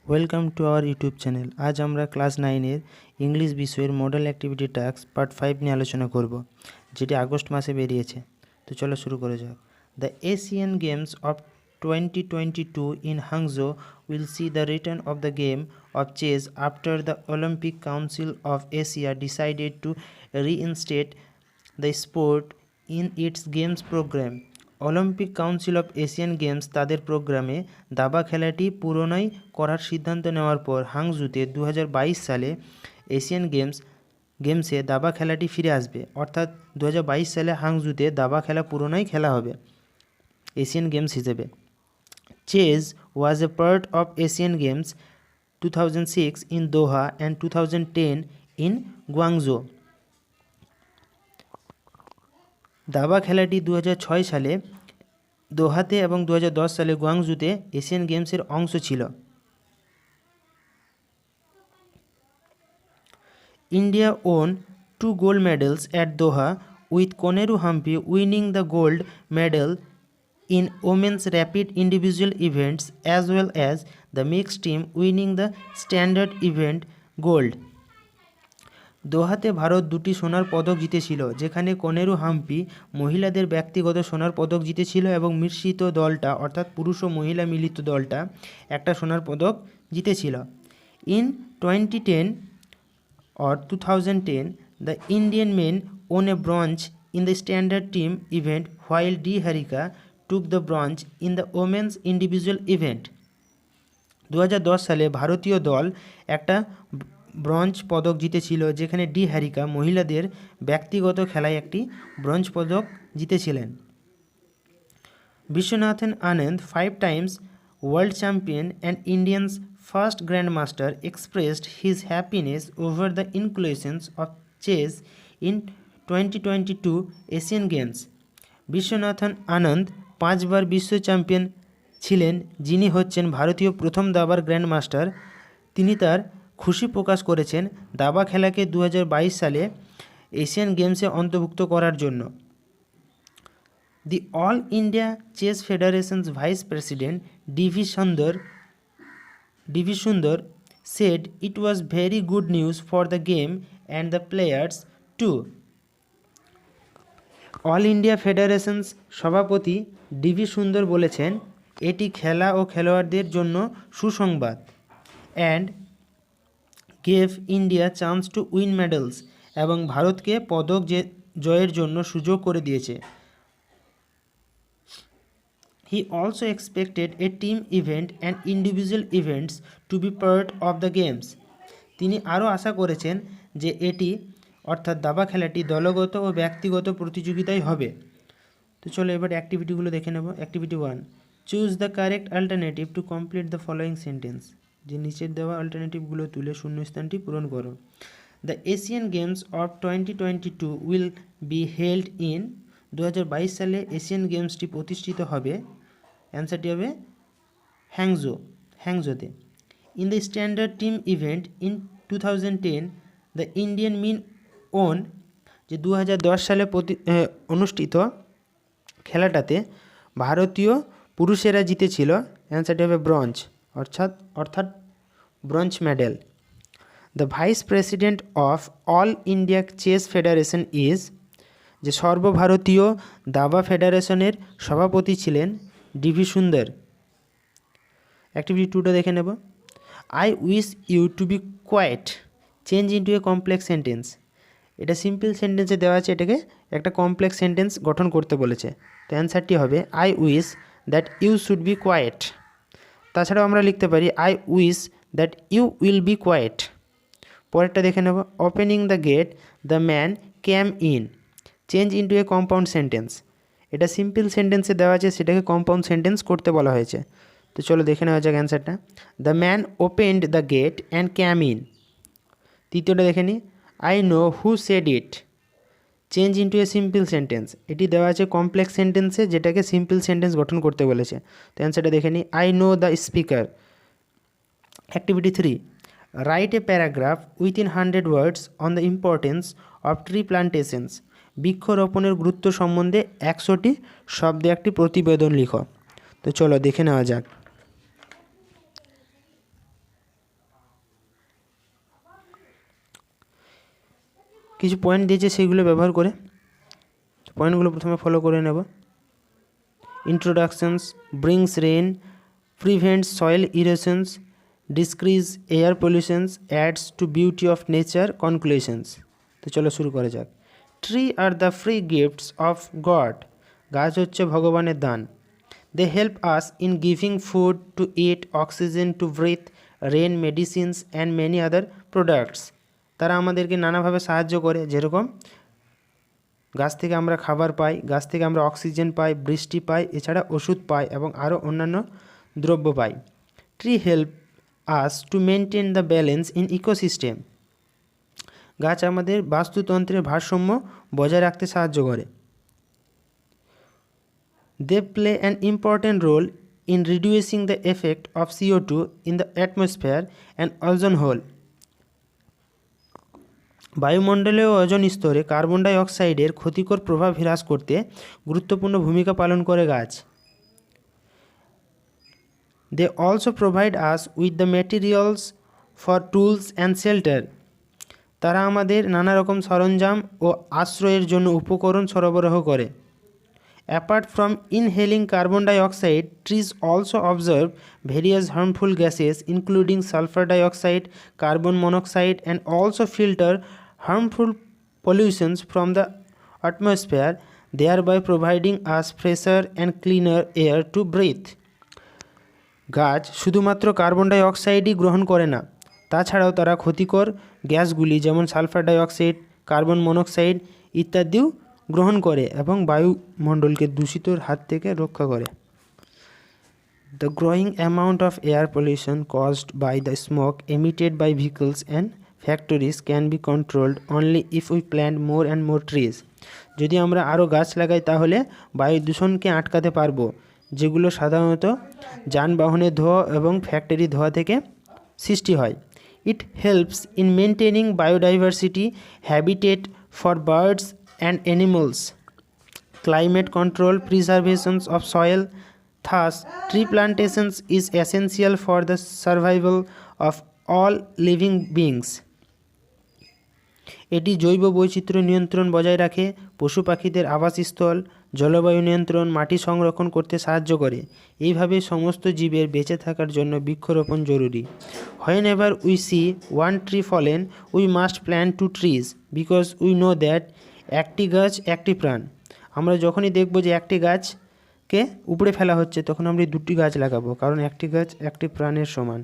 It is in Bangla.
Welcome to our YouTube channel. আজ আমরা ক্লাস 9-এর ইংলিশ বিষয়ের মডেল অ্যাক্টিভিটি টাস্ক পার্ট 5 নিয়ে আলোচনা করব, যেটি আগস্ট মাসে বেরিয়েছে। তো চলো শুরু করে যাক। The Asian games of 2022 in Hangzhou will see the return of the game of chess after the Olympic council of Asia decided to reinstate the sport in its games program. Olympic council of Asian games তাদের প্রোগ্রামে দাবা খেলাটি পুনরায় করার সিদ্ধান্ত নেওয়ার পর হাংজুতে 2022 সালে এশিয়ান গেমসে দাবা খেলাটি ফিরে আসবে। অর্থাৎ 2022 সালে হাংজুতে দাবা খেলা পুনরায় খেলা হবে এশিয়ান গেমস হিসেবে। Chess was a part of Asian games 2006 in Doha and 2010 in Guangzhou. দাবা খেলাটি 2006 সালে দোহাতে এবং 2010 সালে গুয়াংজুতে এশিয়ান গেমসের অংশ ছিল। India on 2 gold medals at Doha, with Koneru Humphrey winning the gold medal in women's rapid individual events as well as the mixed team winning the standard event gold. দোহাতে ভারত 2টি সোনার পদক জিতেছিল, যেখানে কনেরু হাম্পি মহিলাদের ব্যক্তিগত সোনার পদক জিতেছিল এবং মিশ্রিত দলটা অর্থাৎ পুরুষ ও মহিলা মিলিত দলটা একটা সোনার পদক জিতেছিল। In 2010 or 2010, the Indian men won a bronze in the standard team event while D. Harika took the bronze in the women's individual event. 2010 সালে ভারতীয় দল একটা ব্রোঞ্জ পদক জিতেছিল, যেখানে ডি হ্যারিকা মহিলাদের ব্যক্তিগত খেলায় একটি ব্রোঞ্জ পদক জিতেছিলেন। Viswanathan Anand, 5 times world champion and Indians first grandmaster, expressed his happiness over the inclusions of chess in 2022 Asian Games. Viswanathan Anand 5 বার বিশ্ব চ্যাম্পিয়ন ছিলেন, যিনি হচ্ছেন ভারতীয় প্রথম দাবার গ্র্যান্ডমাস্টার। তিনি তার খুশি প্রকাশ করেছেন দাবা খেলাকে 2022 সালে এশিয়ান গেমসে অন্তর্ভুক্ত করার জন্য। The all India chess federations vice president D V Sundar said it was very good news for the game and the players too. All India federations সভাপতি ডিভি সুন্দর বলেছেন, এটি খেলা ও খেলোয়াড়দের জন্য সুসংবাদ। And gave India chance to win medals, এবং ভারতকে পদক জয়ের জন্য সুযোগ করে দিয়েছে। He also expected a team event and individual events to be part of the games. তিনি আরও আশা করেছেন যে এটি অর্থাৎ দাবা খেলাটি দলগত ও ব্যক্তিগত প্রতিযোগিতায় হবে। তো চলো এবার অ্যাক্টিভিটিগুলো দেখে নেব। Activity 1, choose the correct alternative to complete the following sentence. যে নিচের দেওয়া অল্টারনেটিভগুলো তুলে শূন্যস্থানটি পূরণ করো। The Asian games of 2022 will be held in. 2022 সালে এশিয়ান গেমসটি প্রতিষ্ঠিত হবে। অ্যান্সারটি হবে হ্যাংজোতে। In the standard team event in 2010, the Indian men won. যে 2010 সালে অনুষ্ঠিত খেলাটাতে ভারতীয় পুরুষেরা জিতেছিল। অ্যান্সারটি হবে ব্রোঞ্জ, অর্থাৎ bronze medal. The vice president of All India Chess Federation is. যে সর্বভারতীয় দাবা ফেডারেশনের সভাপতি ছিলেন ডিভি সুন্দর। অ্যাক্টিভিটি 2টা দেখে নেব। I wish you to be quiet, change into a complex sentence. এটা সিম্পল সেন্টেন্সে দেওয়া আছে, এটাকে একটা কমপ্লেক্স সেন্টেন্স গঠন করতে বলেছে। তো অ্যান্সারটি হবে I wish that you should be quiet. তাছাড়াও আমরা লিখতে পারি I wish that you will be quiet. পরেরটা দেখে নেব। Opening the gate the man came in, change into a compound sentence. এটা সিম্পল সেন্টেন্সে দেওয়া আছে, সেটাকে কম্পাউন্ড সেন্টেন্স করতে বলা হয়েছে। তো চলো দেখে নেওয়া যাক অ্যান্সারটা। The man opened the gate and came in. তৃতীয়টা দেখে নিই। I know who said it, change into a simple sentence. এটি দেওয়া আছে কমপ্লেক্স সেন্টেন্সে, যেটাকে সিম্পল সেন্টেন্স গঠন করতে বলেছে। তো অ্যান্সারটা দেখে নিই। I know the speaker. Activity 3, write a paragraph within 100 words on the importance of tree plantations. বৃক্ষরোপণের গুরুত্ব সম্বন্ধে 100টি শব্দে একটি প্রতিবেদন লিখো। তো চলো দেখে নেওয়া যাক। কিছু পয়েন্ট দিয়েছে সেগুলো ব্যবহার করে পয়েন্টগুলো প্রথমে ফলো করে নেব। Introductions, brings rain, prevents soil erosions, decrease air pollutions, adds to beauty of nature, conclusions. তো চলো শুরু করা যাক। Tree are the free gifts of God. গাছ হচ্ছে ভগবানের দান। They help us in giving food to eat, oxygen to breathe, rain, medicines and many other products. তারা আমাদেরকে নানাভাবে সাহায্য করে, যেরকম গাছ থেকে আমরা খাবার পাই, গাছ থেকে আমরা অক্সিজেন পাই, বৃষ্টি পাই, এছাড়া ওষুধ পাই এবং আরও অন্যান্য দ্রব্য পাই। Tree help us to maintain the balance in ecosystem. গাছ আমাদের বাস্তুতন্ত্রের ভারসাম্য বজায় রাখতে সাহায্য করে। They play an important role in reducing the effect of CO2 in the atmosphere and ozone hole. বায়ুমণ্ডলীয় ওজোন স্তরে কার্বন ডাই অক্সাইডের ক্ষতিকর প্রভাব হ্রাস করতে গুরুত্বপূর্ণ ভূমিকা পালন করে গাছ। They also provide us with the materials for tools and shelter. তারা আমাদের নানা রকম সরঞ্জাম ও আশ্রয়ের জন্য উপকরণ সরবরাহ করে। Apart from inhaling carbon dioxide, trees also observe various harmful gases including sulphur dioxide, carbon monoxide and also filter harmful pollutions from the atmosphere, thereby providing us fresher and cleaner air to breathe. গাছ শুধুমাত্র কার্বন ডাই অক্সাইডই গ্রহণ করে না, তাছাড়াও তারা ক্ষতিকর গ্যাসগুলি যেমন সালফার ডাইঅক্সাইড, কার্বন মনোক্সাইড ইত্যাদিও গ্রহণ করে এবং বায়ুমণ্ডলকে দূষিতর হাত থেকে রক্ষা করে। The growing amount of air pollution caused by the smoke emitted by vehicles and factories can be controlled only if we plant more and more trees. যদি আমরা আরও গাছ লাগাই তাহলে বায়ু দূষণকে আটকাতে পারবো, যেগুলো সাধারণত যানবাহনের ধোঁয়া এবং ফ্যাক্টরি ধোঁয়া থেকে সৃষ্টি হয়। It helps in maintaining biodiversity, habitat for birds and animals, climate control, preservations of soil. Thus, tree plantations is essential for the survival of all living beings. এটি জৈব বৈচিত্র্য নিয়ন্ত্রণ বজায় রাখে, পশু পাখিদের আবাসস্থল, জলবায়ু নিয়ন্ত্রণ, মাটি সংরক্ষণ করতে সাহায্য করে। এইভাবে সমস্ত জীবের বেঁচে থাকার জন্য বৃক্ষরোপণ জরুরি। Whenever we see one tree fallen, we must plant 2 trees because we know that একটি গাছ একটি প্রাণ। আমরা যখনই দেখব যে একটি গাছকে উপড়ে ফেলা হচ্ছে, তখন আমরা 2টি গাছ লাগাবো, কারণ একটি গাছ একটি প্রাণের সমান।